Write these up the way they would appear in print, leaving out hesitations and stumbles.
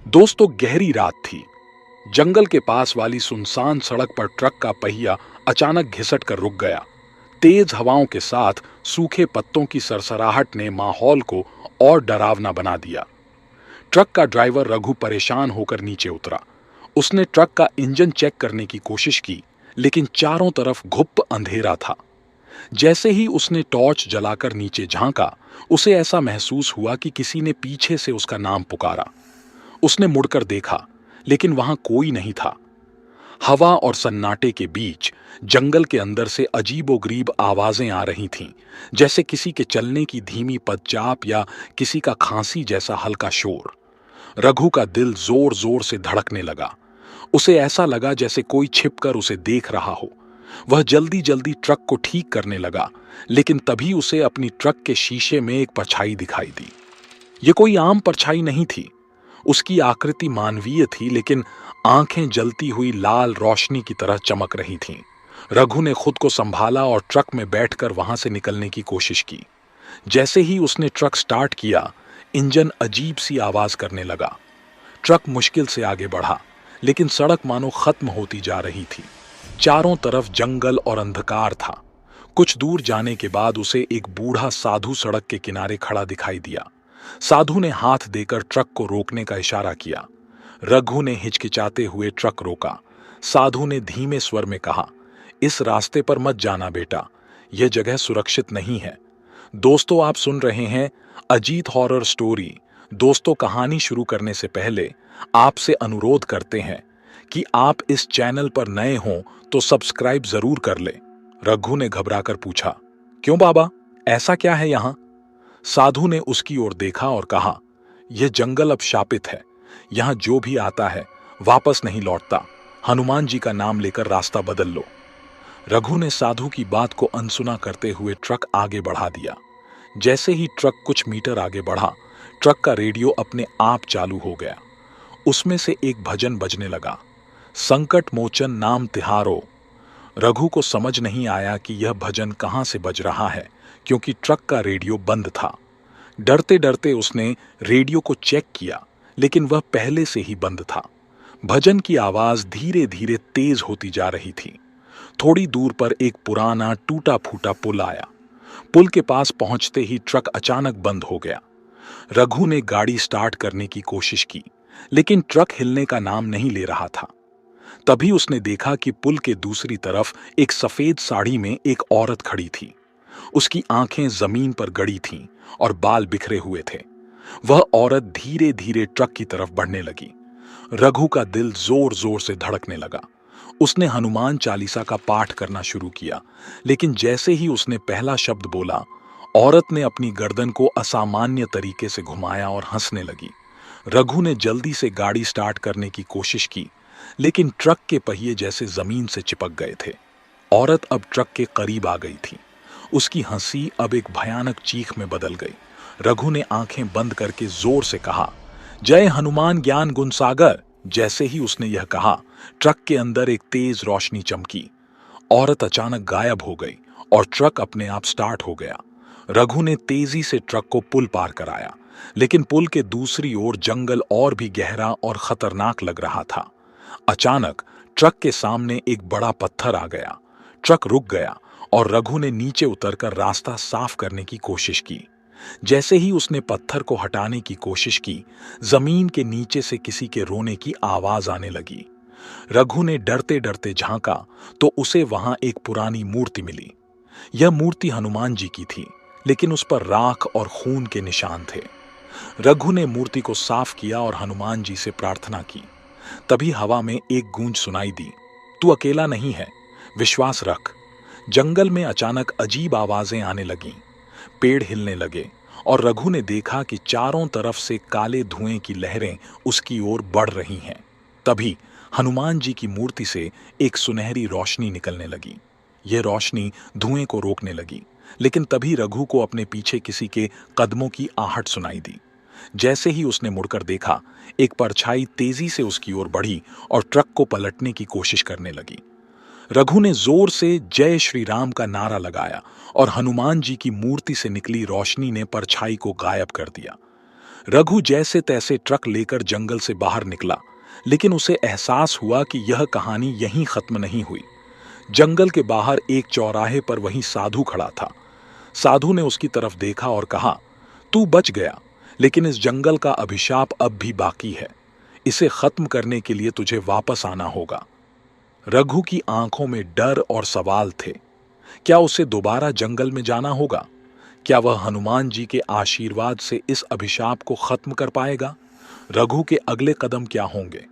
दोस्तों, गहरी रात थी। जंगल के पास वाली सुनसान सड़क पर ट्रक का पहिया अचानक घिसट कर रुक गया। तेज हवाओं के साथ सूखे पत्तों की सरसराहट ने माहौल को और डरावना बना दिया। ट्रक का ड्राइवर रघु परेशान होकर नीचे उतरा। उसने ट्रक का इंजन चेक करने की कोशिश की, लेकिन चारों तरफ घुप्प अंधेरा था। जैसे ही उसने टॉर्च जलाकर नीचे झांका, उसे ऐसा महसूस हुआ कि किसी ने पीछे से उसका नाम पुकारा। उसने मुड़कर देखा, लेकिन वहां कोई नहीं था। हवा और सन्नाटे के बीच जंगल के अंदर से अजीबोगरीब आवाजें आ रही थीं, जैसे किसी के चलने की धीमी पदचाप या किसी का खांसी जैसा हल्का शोर। रघु का दिल जोर जोर से धड़कने लगा। उसे ऐसा लगा जैसे कोई छिपकर उसे देख रहा हो। वह जल्दी जल्दी ट्रक को ठीक करने लगा, लेकिन तभी उसे अपनी ट्रक के शीशे में एक परछाई दिखाई दी। यह कोई आम परछाई नहीं थी। उसकी आकृति मानवीय थी, लेकिन आंखें जलती हुई लाल रोशनी की तरह चमक रही थीं। रघु ने खुद को संभाला और ट्रक में बैठकर वहां से निकलने की कोशिश की। जैसे ही उसने ट्रक स्टार्ट किया, इंजन अजीब सी आवाज करने लगा। ट्रक मुश्किल से आगे बढ़ा, लेकिन सड़क मानो खत्म होती जा रही थी। चारों तरफ जंगल और अंधकार था। कुछ दूर जाने के बाद उसे एक बूढ़ा साधु सड़क के किनारे खड़ा दिखाई दिया। साधु ने हाथ देकर ट्रक को रोकने का इशारा किया। रघु ने हिचकिचाते हुए ट्रक रोका। साधु ने धीमे स्वर में कहा, इस रास्ते पर मत जाना बेटा, यह जगह सुरक्षित नहीं है। दोस्तों, आप सुन रहे हैं अजीत हॉरर स्टोरी। दोस्तों, कहानी शुरू करने से पहले आपसे अनुरोध करते हैं कि आप इस चैनल पर नए हों तो सब्सक्राइब जरूर कर लें। रघु ने घबराकर पूछा, क्यों बाबा, ऐसा क्या है यहां? साधु ने उसकी ओर देखा और कहा, यह जंगल अब शापित है। यहां जो भी आता है वापस नहीं लौटता। हनुमान जी का नाम लेकर रास्ता बदल लो। रघु ने साधु की बात को अनसुना करते हुए ट्रक आगे बढ़ा दिया। जैसे ही ट्रक कुछ मीटर आगे बढ़ा, ट्रक का रेडियो अपने आप चालू हो गया। उसमें से एक भजन बजने लगा, संकट मोचन नाम तिहारो। रघु को समझ नहीं आया कि यह भजन कहां से बज रहा है, क्योंकि ट्रक का रेडियो बंद था। डरते डरते उसने रेडियो को चेक किया, लेकिन वह पहले से ही बंद था। भजन की आवाज धीरे धीरे तेज होती जा रही थी। थोड़ी दूर पर एक पुराना टूटा फूटा पुल आया। पुल के पास पहुंचते ही ट्रक अचानक बंद हो गया। रघु ने गाड़ी स्टार्ट करने की कोशिश की, लेकिन ट्रक हिलने का नाम नहीं ले रहा था। तभी उसने देखा कि पुल के दूसरी तरफ एक सफेद साड़ी में एक औरत खड़ी थी। उसकी आंखें जमीन पर गड़ी थीं और बाल बिखरे हुए थे। वह औरत धीरे धीरे ट्रक की तरफ बढ़ने लगी। रघु का दिल जोर जोर से धड़कने लगा। उसने हनुमान चालीसा का पाठ करना शुरू किया, लेकिन जैसे ही उसने पहला शब्द बोला, औरत ने अपनी गर्दन को असामान्य तरीके से घुमाया और हंसने लगी। रघु ने जल्दी से गाड़ी स्टार्ट करने की कोशिश की, लेकिन ट्रक के पहिए जैसे जमीन से चिपक गए थे। औरत अब ट्रक के करीब आ गई थी। उसकी हंसी अब एक भयानक चीख में बदल गई। रघु ने आंखें बंद करके जोर से कहा, जय हनुमान ज्ञान गुण सागर। जैसे ही उसने यह कहा, ट्रक के अंदर एक तेज रोशनी चमकी। औरत अचानक गायब हो गई और ट्रक अपने आप स्टार्ट हो गया। रघु ने तेजी से ट्रक को पुल पार कराया, लेकिन पुल के दूसरी ओर जंगल और भी गहरा और खतरनाक लग रहा था। अचानक ट्रक के सामने एक बड़ा पत्थर आ गया। ट्रक रुक गया और रघु ने नीचे उतरकर रास्ता साफ करने की कोशिश की। जैसे ही उसने पत्थर को हटाने की कोशिश की, जमीन के नीचे से किसी के रोने की आवाज आने लगी। रघु ने डरते डरते झांका तो उसे वहां एक पुरानी मूर्ति मिली। यह मूर्ति हनुमान जी की थी, लेकिन उस पर राख और खून के निशान थे। रघु ने मूर्ति को साफ किया और हनुमान जी से प्रार्थना की। तभी हवा में एक गूंज सुनाई दी, तू अकेला नहीं है, विश्वास रख। जंगल में अचानक अजीब आवाजें आने लगीं। पेड़ हिलने लगे और रघु ने देखा कि चारों तरफ से काले धुएं की लहरें उसकी ओर बढ़ रही हैं। तभी हनुमान जी की मूर्ति से एक सुनहरी रोशनी निकलने लगी। यह रोशनी धुएं को रोकने लगी, लेकिन तभी रघु को अपने पीछे किसी के कदमों की आहट सुनाई दी। जैसे ही उसने मुड़कर देखा, एक परछाई तेजी से उसकी ओर बढ़ी और ट्रक को पलटने की कोशिश करने लगी। रघु ने जोर से जय श्री राम का नारा लगाया और हनुमान जी की मूर्ति से निकली रोशनी ने परछाई को गायब कर दिया। रघु जैसे तैसे ट्रक लेकर जंगल से बाहर निकला, लेकिन उसे एहसास हुआ कि यह कहानी यहीं खत्म नहीं हुई। जंगल के बाहर एक चौराहे पर वही साधु खड़ा था। साधु ने उसकी तरफ देखा और कहा, तू बच गया, लेकिन इस जंगल का अभिशाप अब भी बाकी है। इसे खत्म करने के लिए तुझे वापस आना होगा। रघु की आंखों में डर और सवाल थे। क्या उसे दोबारा जंगल में जाना होगा? क्या वह हनुमान जी के आशीर्वाद से इस अभिशाप को खत्म कर पाएगा? रघु के अगले कदम क्या होंगे?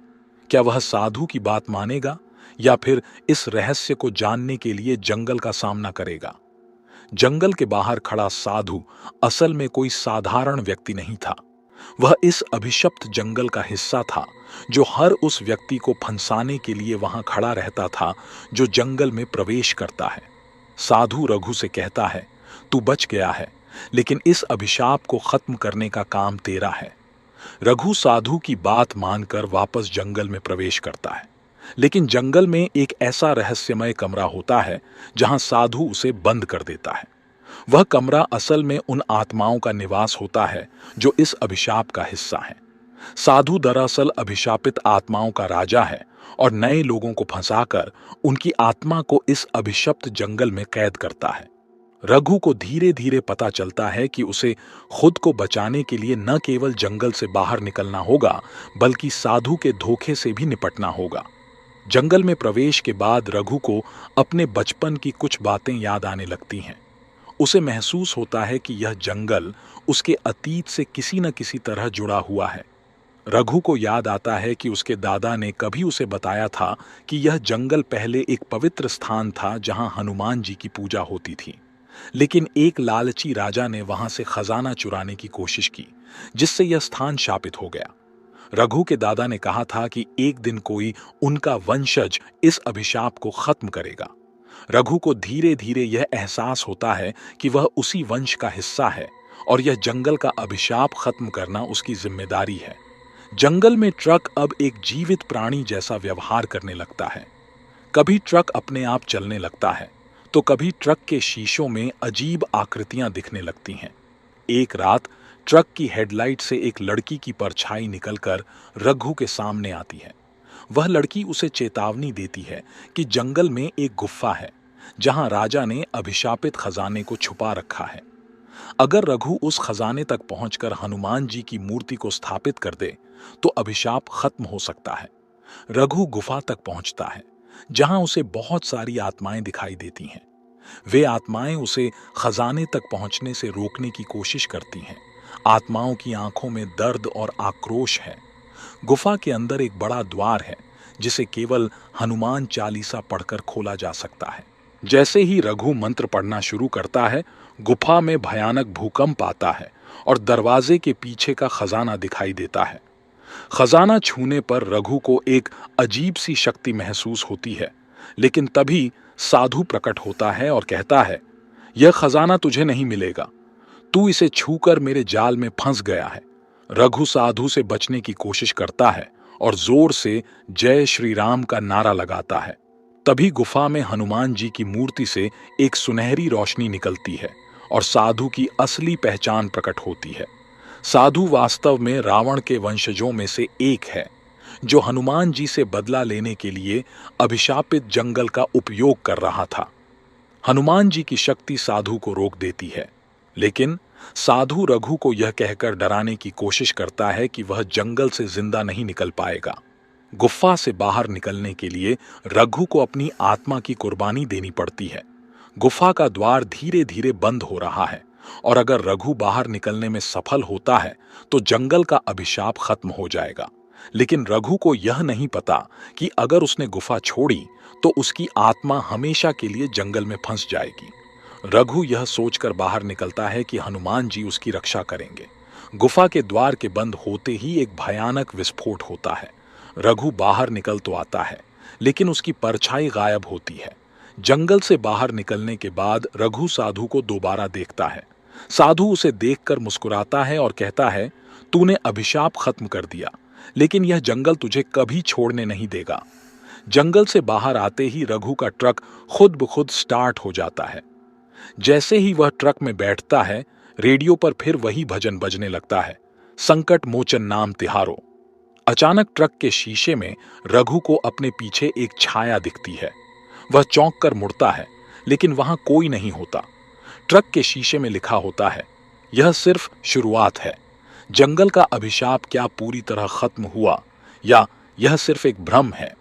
क्या वह साधु की बात मानेगा या फिर इस रहस्य को जानने के लिए जंगल का सामना करेगा? जंगल के बाहर खड़ा साधु असल में कोई साधारण व्यक्ति नहीं था। वह इस अभिशप्त जंगल का हिस्सा था जो हर उस व्यक्ति को फंसाने के लिए वहां खड़ा रहता था जो जंगल में प्रवेश करता है। साधु रघु से कहता है, तू बच गया है, लेकिन इस अभिशाप को खत्म करने का काम तेरा है। रघु साधु की बात मानकर वापस जंगल में प्रवेश करता है, लेकिन जंगल में एक ऐसा रहस्यमय कमरा होता है जहां साधु उसे बंद कर देता है। वह कमरा असल में उन आत्माओं का निवास होता है जो इस अभिशाप का हिस्सा हैं। साधु दरअसल अभिशापित आत्माओं का राजा है और नए लोगों को फंसाकर उनकी आत्मा को इस अभिशप्त जंगल में कैद करता है। रघु को धीरे धीरे पता चलता है कि उसे खुद को बचाने के लिए न केवल जंगल से बाहर निकलना होगा, बल्कि साधु के धोखे से भी निपटना होगा। जंगल में प्रवेश के बाद रघु को अपने बचपन की कुछ बातें याद आने लगती हैं। उसे महसूस होता है कि यह जंगल उसके अतीत से किसी न किसी तरह जुड़ा हुआ है। रघु को याद आता है कि उसके दादा ने कभी उसे बताया था कि यह जंगल पहले एक पवित्र स्थान था जहां हनुमान जी की पूजा होती थी, लेकिन एक लालची राजा ने वहां से खजाना चुराने की कोशिश की, जिससे यह स्थान शापित हो गया। रघु के दादा ने कहा था कि एक दिन कोई उनका वंशज इस अभिशाप को खत्म करेगा। रघु को धीरे धीरे यह एहसास होता है कि वह उसी वंश का हिस्सा है और यह जंगल का अभिशाप खत्म करना उसकी जिम्मेदारी है। जंगल में ट्रक अब एक जीवित प्राणी जैसा व्यवहार करने लगता है। कभी ट्रक अपने आप चलने लगता है, तो कभी ट्रक के शीशों में अजीब आकृतियां दिखने लगती हैं। एक रात ट्रक की हेडलाइट से एक लड़की की परछाई निकलकर रघु के सामने आती है। वह लड़की उसे चेतावनी देती है कि जंगल में एक गुफा है जहां राजा ने अभिशापित खजाने को छुपा रखा है। अगर रघु उस खजाने तक पहुंचकर हनुमान जी की मूर्ति को स्थापित कर दे तो अभिशाप खत्म हो सकता है। रघु गुफा तक पहुंचता है जहां उसे बहुत सारी आत्माएं दिखाई देती हैं। वे आत्माएं उसे खजाने तक पहुंचने से रोकने की कोशिश करती हैं। आत्माओं की आंखों में दर्द और आक्रोश है। गुफा के अंदर एक बड़ा द्वार है जिसे केवल हनुमान चालीसा पढ़कर खोला जा सकता है। जैसे ही रघु मंत्र पढ़ना शुरू करता है, गुफा में भयानक भूकंप आता है और दरवाजे के पीछे का खजाना दिखाई देता है। खजाना छूने पर रघु को एक अजीब सी शक्ति महसूस होती है, लेकिन तभी साधु प्रकट होता है और कहता है, यह खजाना तुझे नहीं मिलेगा, तू इसे छूकर मेरे जाल में फंस गया है। रघु साधु से बचने की कोशिश करता है और जोर से जय श्री राम का नारा लगाता है। तभी गुफा में हनुमान जी की मूर्ति से एक सुनहरी रोशनी निकलती है और साधु की असली पहचान प्रकट होती है। साधु वास्तव में रावण के वंशजों में से एक है, जो हनुमान जी से बदला लेने के लिए अभिशापित जंगल का उपयोग कर रहा था। हनुमान जी की शक्ति साधु को रोक देती है, लेकिन साधु रघु को यह कहकर डराने की कोशिश करता है कि वह जंगल से जिंदा नहीं निकल पाएगा। गुफा से बाहर निकलने के लिए रघु को अपनी आत्मा की कुर्बानी देनी पड़ती है। गुफा का द्वार धीरे धीरे बंद हो रहा है और अगर रघु बाहर निकलने में सफल होता है तो जंगल का अभिशाप खत्म हो जाएगा। लेकिन रघु को यह नहीं पता कि अगर उसने गुफा छोड़ी तो उसकी आत्मा हमेशा के लिए जंगल में फंस जाएगी। रघु यह सोचकर बाहर निकलता है कि हनुमान जी उसकी रक्षा करेंगे। गुफा के द्वार के बंद होते ही एक भयानक विस्फोट होता है। रघु बाहर निकल तो आता है, लेकिन उसकी परछाई गायब होती है। जंगल से बाहर निकलने के बाद रघु साधु को दोबारा देखता है। साधु उसे देखकर मुस्कुराता है और कहता है, तूने अभिशाप खत्म कर दिया, लेकिन यह जंगल तुझे कभी छोड़ने नहीं देगा। जंगल से बाहर आते ही रघु का ट्रक खुद ब खुद स्टार्ट हो जाता है। जैसे ही वह ट्रक में बैठता है, रेडियो पर फिर वही भजन बजने लगता है, संकट मोचन नाम तिहारो। अचानक ट्रक के शीशे में रघु को अपने पीछे एक छाया दिखती है। वह चौंक कर मुड़ता है, लेकिन वहां कोई नहीं होता। ट्रक के शीशे में लिखा होता है, यह सिर्फ शुरुआत है। जंगल का अभिशाप क्या पूरी तरह खत्म हुआ, या यह सिर्फ एक भ्रम है?